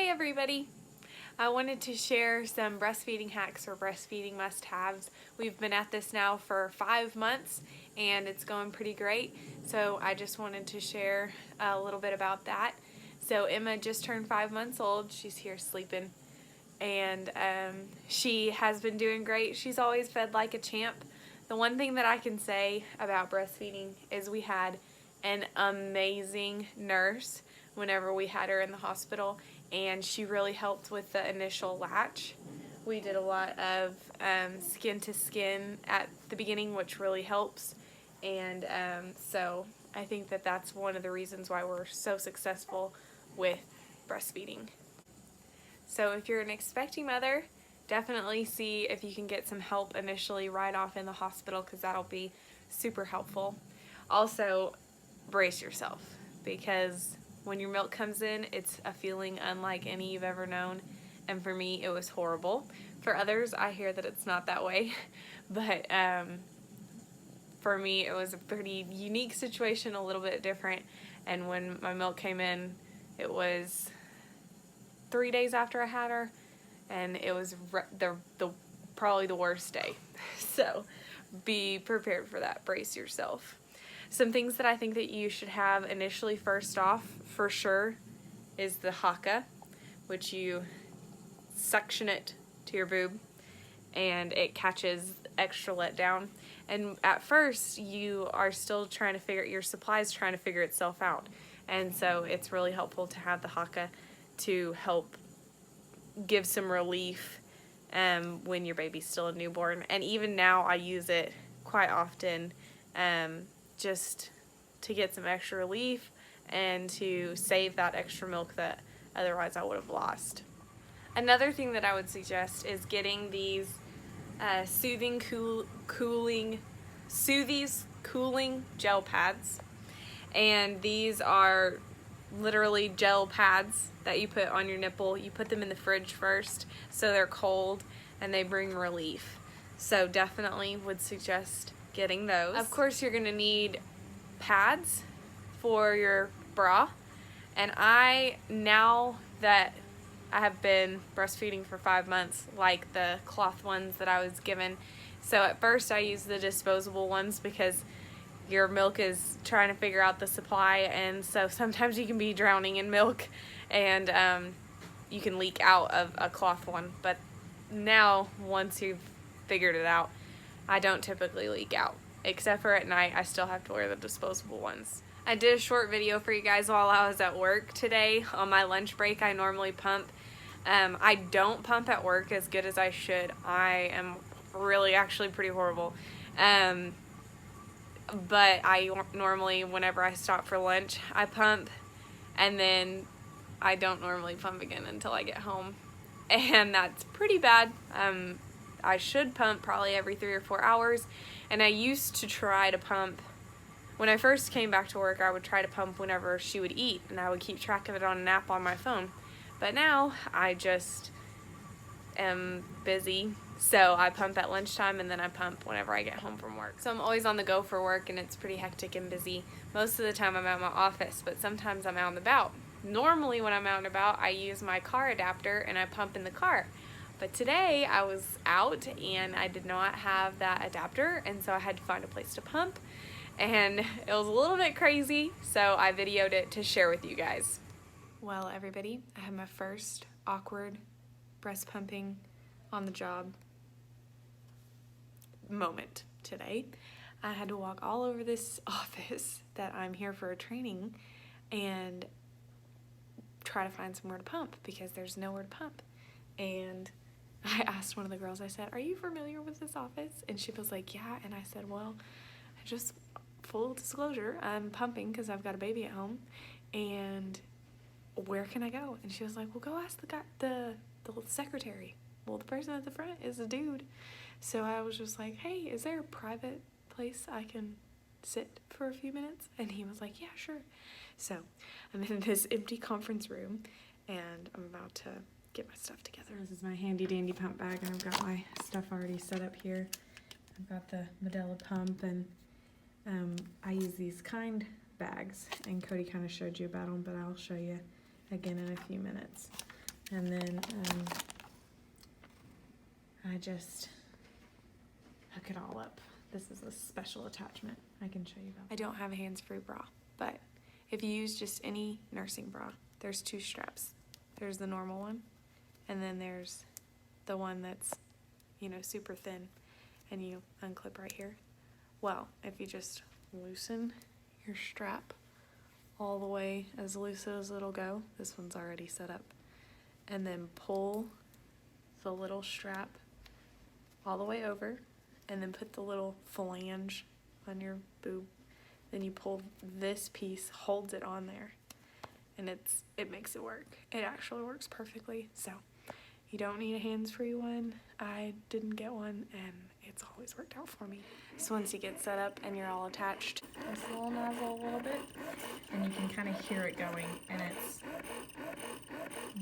Hey everybody! I wanted to share some breastfeeding hacks or breastfeeding must-haves. We've been at this now for 5 months and it's going pretty great, so I just wanted to share a little bit about that. So Emma just turned 5 months old. She's here sleeping and she has been doing great. She's always fed like a champ. The one thing that I can say about breastfeeding is we had an amazing nurse whenever we had her in the hospital, and she really helped with the initial latch. We did a lot of skin to skin at the beginning, which really helps, and so I think that that's one of the reasons why we're so successful with breastfeeding. So if you're an expecting mother, definitely see if you can get some help initially right off in the hospital, because that'll be super helpful. Also, brace yourself, because when your milk comes in, it's a feeling unlike any you've ever known, and for me it was horrible. For others, I hear that it's not that way, but for me it was a pretty unique situation, a little bit different, and when my milk came in, it was 3 days after I had her, and it was probably the worst day. So be prepared for that. Brace yourself. Some things that I think that you should have initially, first off, for sure, is the haka, which you suction it to your boob and it catches extra letdown. And at first you are still trying to your supply's trying to figure itself out. And so it's really helpful to have the haka to help give some relief when your baby's still a newborn. And even now I use it quite often just to get some extra relief and to save that extra milk that otherwise I would have lost. Another thing that I would suggest is getting these cooling gel pads. And these are literally gel pads that you put on your nipple. You put them in the fridge first so they're cold and they bring relief. So definitely would suggest getting those. Of course, you're going to need pads for your bra. And now that I have been breastfeeding for 5 months, like the cloth ones that I was given. So at first I used the disposable ones because your milk is trying to figure out the supply, and so sometimes you can be drowning in milk and you can leak out of a cloth one. But now, once you've figured it out, I don't typically leak out, except for at night. I still have to wear the disposable ones. I did a short video for you guys while I was at work today. On my lunch break, I normally pump. I don't pump at work as good as I should. I am really actually pretty horrible. But I normally, whenever I stop for lunch, I pump, and then I don't normally pump again until I get home. And that's pretty bad. I should pump probably every 3 or 4 hours, and I used to try to pump. When I first came back to work, I would try to pump whenever she would eat, and I would keep track of it on an app on my phone. But now I just am busy, so I pump at lunchtime and then I pump whenever I get home from work. So I'm always on the go for work, and it's pretty hectic and busy. Most of the time I'm at my office, but sometimes I'm out and about. Normally when I'm out and about, I use my car adapter and I pump in the car. But today I was out and I did not have that adapter, and so I had to find a place to pump, and it was a little bit crazy, so I videoed it to share with you guys. Well, everybody, I had my first awkward breast pumping on the job moment today. I had to walk all over this office that I'm here for a training and try to find somewhere to pump because there's nowhere to pump. And I asked one of the girls, I said, "Are you familiar with this office?" And she was like, "Yeah." And I said, "Well, just full disclosure, I'm pumping because I've got a baby at home, and where can I go?" And she was like, "Well, go ask the guy, the secretary." Well, the person at the front is a dude. So I was just like, "Hey, is there a private place I can sit for a few minutes?" And he was like, "Yeah, sure." So I'm in this empty conference room and I'm about to get my stuff together. This is my handy dandy pump bag, and I've got my stuff already set up here. I've got the Medela pump, and I use these kind bags, and Cody kind of showed you about them, but I'll show you again in a few minutes. and then I just hook it all up. This is a special attachment. I can show you that. I don't have a hands-free bra, but if you use just any nursing bra, there's 2 straps. There's the normal one, and then there's the one that's, you know, super thin, and you unclip right here. Well, if you just loosen your strap all the way as loose as it'll go, this one's already set up, and then pull the little strap all the way over, and then put the little flange on your boob. Then you pull this piece, holds it on there, and it makes it work. It actually works perfectly. So you don't need a hands-free one. I didn't get one, and it's always worked out for me. So once you get set up and you're all attached, this little nozzle a little bit, and you can kind of hear it going, and it's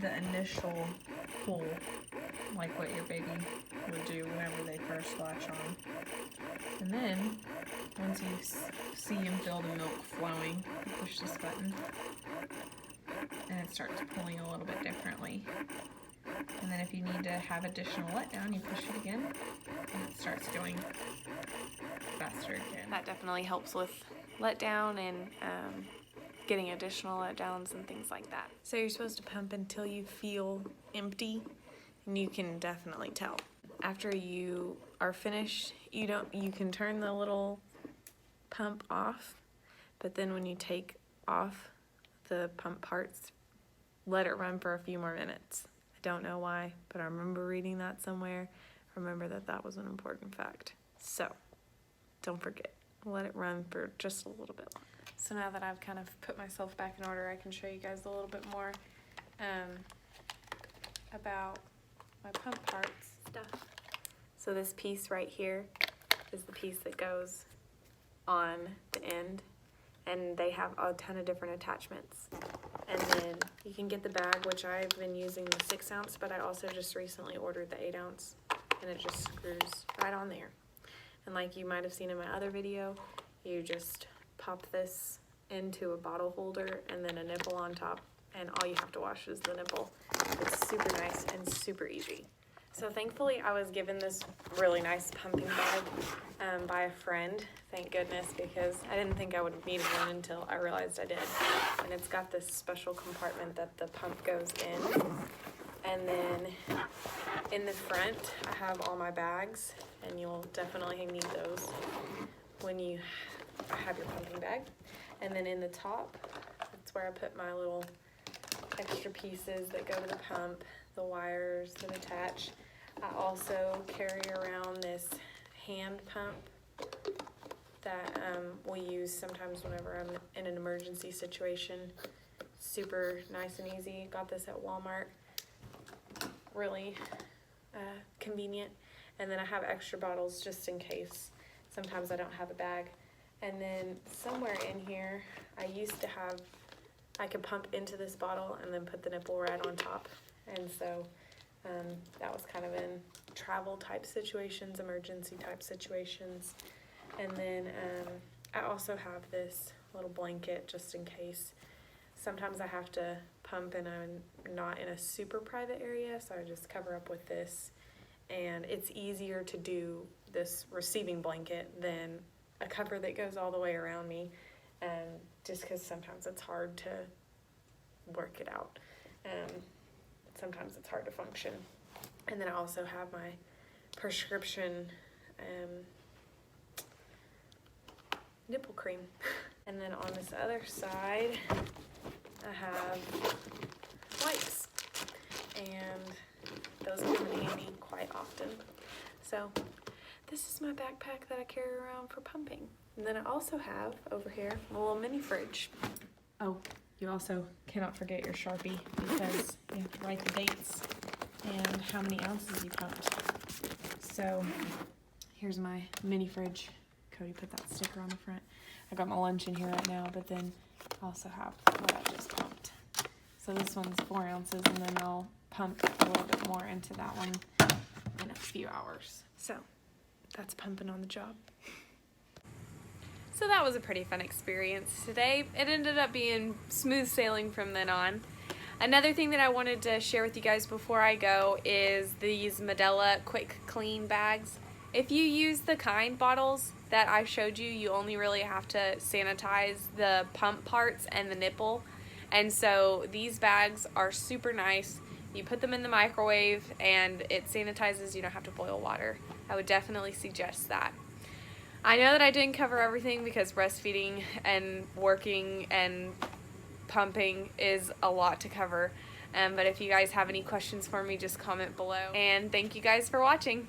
the initial pull, like what your baby would do whenever they first latch on. And then, once you see him feel the milk flowing, you push this button, and it starts pulling a little bit differently. And then if you need to have additional letdown, you push it again, and it starts going faster again. That definitely helps with letdown and getting additional letdowns and things like that. So you're supposed to pump until you feel empty, and you can definitely tell. After you are finished, you can turn the little pump off, but then when you take off the pump parts, let it run for a few more minutes. I don't know why, but I remember reading that somewhere. Remember that was an important fact. So don't forget, let it run for just a little bit longer. So now that I've kind of put myself back in order, I can show you guys a little bit more about my pump parts stuff. So this piece right here is the piece that goes on the end, and they have a ton of different attachments. And then you can get the bag, which I've been using the 6 ounce, but I also just recently ordered the 8 ounce, and it just screws right on there. And like you might have seen in my other video, you just pop this into a bottle holder and then a nipple on top, and all you have to wash is the nipple. It's super nice and super easy. So thankfully I was given this really nice pumping bag by a friend, thank goodness, because I didn't think I would need one until I realized I did. And it's got this special compartment that the pump goes in. And then in the front I have all my bags, and you'll definitely need those when you have your pumping bag. And then in the top, that's where I put my little extra pieces that go to the pump, the wires that attach. I also carry around this hand pump that we use sometimes whenever I'm in an emergency situation. Super nice and easy. Got this at Walmart. Really convenient. And then I have extra bottles just in case. Sometimes I don't have a bag. And then somewhere in here, I could pump into this bottle and then put the nipple right on top. And so that was kind of in travel type situations, emergency type situations. And then I also have this little blanket just in case. Sometimes I have to pump and I'm not in a super private area, so I just cover up with this. And it's easier to do this receiving blanket than a cover that goes all the way around me, just because sometimes it's hard to work it out. Sometimes it's hard to function. And then I also have my prescription nipple cream. And then on this other side, I have wipes, and those come in handy quite often. So this is my backpack that I carry around for pumping. And then I also have over here a little mini fridge. Oh, you also cannot forget your Sharpie, because you have to write the dates and how many ounces you pumped. So here's my mini fridge. Cody put that sticker on the front. I got my lunch in here right now, but then I also have what I just pumped. So this one's 4 ounces, and then I'll pump a little bit more into that one in a few hours. So that's pumping on the job. So that was a pretty fun experience today. It ended up being smooth sailing from then on. Another thing that I wanted to share with you guys before I go is these Medela Quick Clean bags. If you use the Kind bottles that I showed you, you only really have to sanitize the pump parts and the nipple. And so these bags are super nice. You put them in the microwave and it sanitizes, you don't have to boil water. I would definitely suggest that. I know that I didn't cover everything because breastfeeding and working and pumping is a lot to cover. But if you guys have any questions for me, just comment below. And thank you guys for watching.